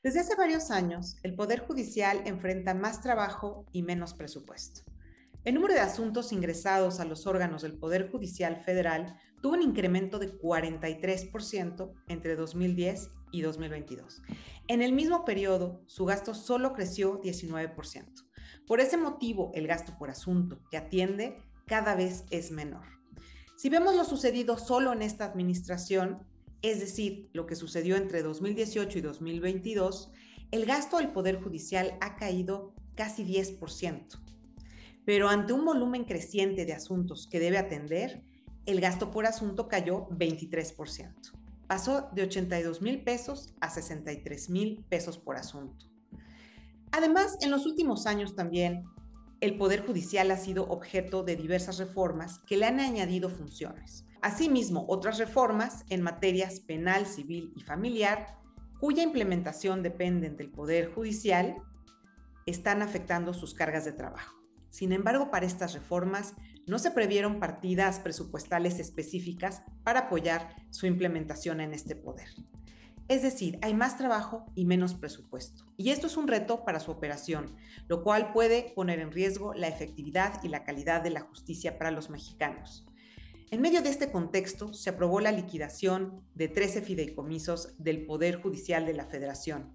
Desde hace varios años, el Poder Judicial enfrenta más trabajo y menos presupuesto. El número de asuntos ingresados a los órganos del Poder Judicial Federal tuvo un incremento de 43% entre 2010 y 2022. En el mismo periodo, su gasto solo creció 19%. Por ese motivo, el gasto por asunto que atiende cada vez es menor. Si vemos lo sucedido solo en esta administración, es decir, lo que sucedió entre 2018 y 2022, el gasto del Poder Judicial ha caído casi 10%. Pero ante un volumen creciente de asuntos que debe atender, el gasto por asunto cayó 23%. Pasó de 82,000 pesos a 63,000 pesos por asunto. Además, en los últimos años también, el Poder Judicial ha sido objeto de diversas reformas que le han añadido funciones. Asimismo, otras reformas en materias penal, civil y familiar, cuya implementación dependen del Poder Judicial, están afectando sus cargas de trabajo. Sin embargo, para estas reformas no se previeron partidas presupuestales específicas para apoyar su implementación en este poder. Es decir, hay más trabajo y menos presupuesto. Y esto es un reto para su operación, lo cual puede poner en riesgo la efectividad y la calidad de la justicia para los mexicanos. En medio de este contexto, se aprobó la liquidación de 13 fideicomisos del Poder Judicial de la Federación.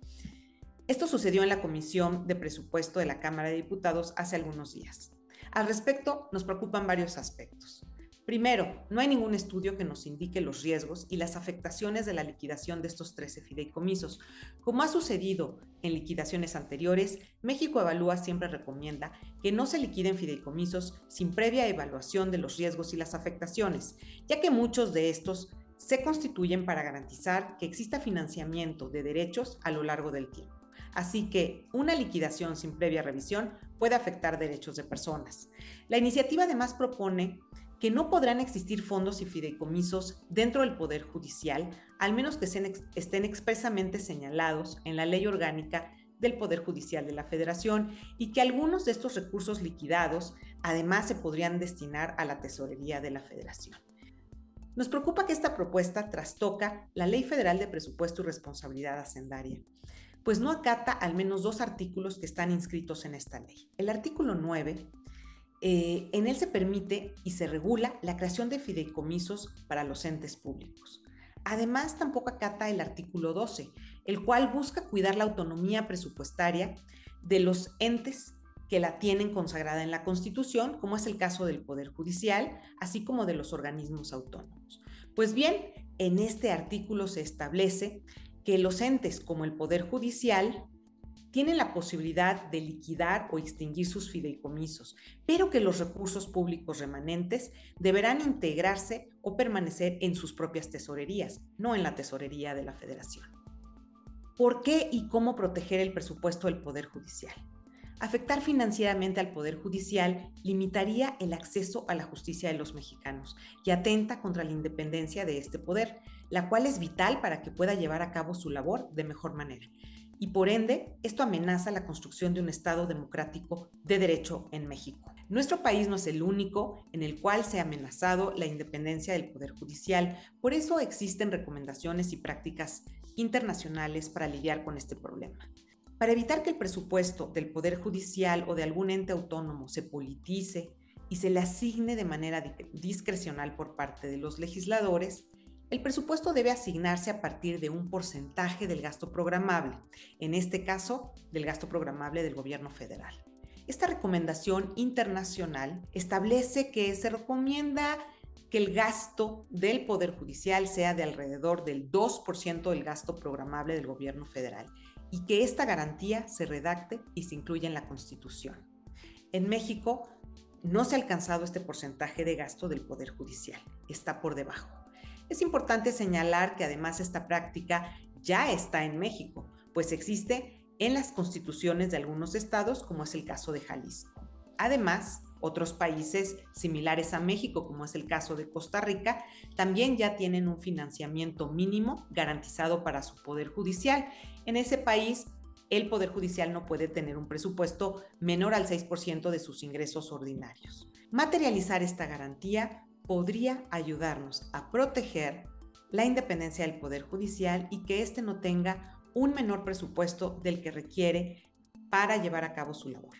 Esto sucedió en la Comisión de Presupuesto de la Cámara de Diputados hace algunos días. Al respecto, nos preocupan varios aspectos. Primero, no hay ningún estudio que nos indique los riesgos y las afectaciones de la liquidación de estos 13 fideicomisos. Como ha sucedido en liquidaciones anteriores, México Evalúa siempre recomienda que no se liquiden fideicomisos sin previa evaluación de los riesgos y las afectaciones, ya que muchos de estos se constituyen para garantizar que exista financiamiento de derechos a lo largo del tiempo. Así que una liquidación sin previa revisión puede afectar derechos de personas. La iniciativa además propone que no podrán existir fondos y fideicomisos dentro del Poder Judicial, al menos que estén expresamente señalados en la Ley Orgánica del Poder Judicial de la Federación y que algunos de estos recursos liquidados además se podrían destinar a la Tesorería de la Federación. Nos preocupa que esta propuesta trastoca la Ley Federal de Presupuesto y Responsabilidad Hacendaria, pues no acata al menos dos artículos que están inscritos en esta ley. El artículo 9, en él se permite y se regula la creación de fideicomisos para los entes públicos. Además, tampoco acata el artículo 12, el cual busca cuidar la autonomía presupuestaria de los entes que la tienen consagrada en la Constitución, como es el caso del Poder Judicial, así como de los organismos autónomos. Pues bien, en este artículo se establece que los entes como el Poder Judicial tienen la posibilidad de liquidar o extinguir sus fideicomisos, pero que los recursos públicos remanentes deberán integrarse o permanecer en sus propias tesorerías, no en la tesorería de la Federación. ¿Por qué y cómo proteger el presupuesto del Poder Judicial? Afectar financieramente al Poder Judicial limitaría el acceso a la justicia de los mexicanos y atenta contra la independencia de este poder, la cual es vital para que pueda llevar a cabo su labor de mejor manera. Y por ende, esto amenaza la construcción de un Estado democrático de derecho en México. Nuestro país no es el único en el cual se ha amenazado la independencia del Poder Judicial, por eso existen recomendaciones y prácticas internacionales para lidiar con este problema. Para evitar que el presupuesto del Poder Judicial o de algún ente autónomo se politice y se le asigne de manera discrecional por parte de los legisladores, el presupuesto debe asignarse a partir de un porcentaje del gasto programable, en este caso, del gasto programable del gobierno federal. Esta recomendación internacional establece que se recomienda que el gasto del Poder Judicial sea de alrededor del 2% del gasto programable del gobierno federal y que esta garantía se redacte y se incluya en la Constitución. En México no se ha alcanzado este porcentaje de gasto del Poder Judicial, está por debajo. Es importante señalar que además esta práctica ya está en México, pues existe en las constituciones de algunos estados, como es el caso de Jalisco. Además, otros países similares a México, como es el caso de Costa Rica, también ya tienen un financiamiento mínimo garantizado para su Poder Judicial. En ese país, el Poder Judicial no puede tener un presupuesto menor al 6% de sus ingresos ordinarios. Materializar esta garantía podría ayudarnos a proteger la independencia del Poder Judicial y que éste no tenga un menor presupuesto del que requiere para llevar a cabo su labor.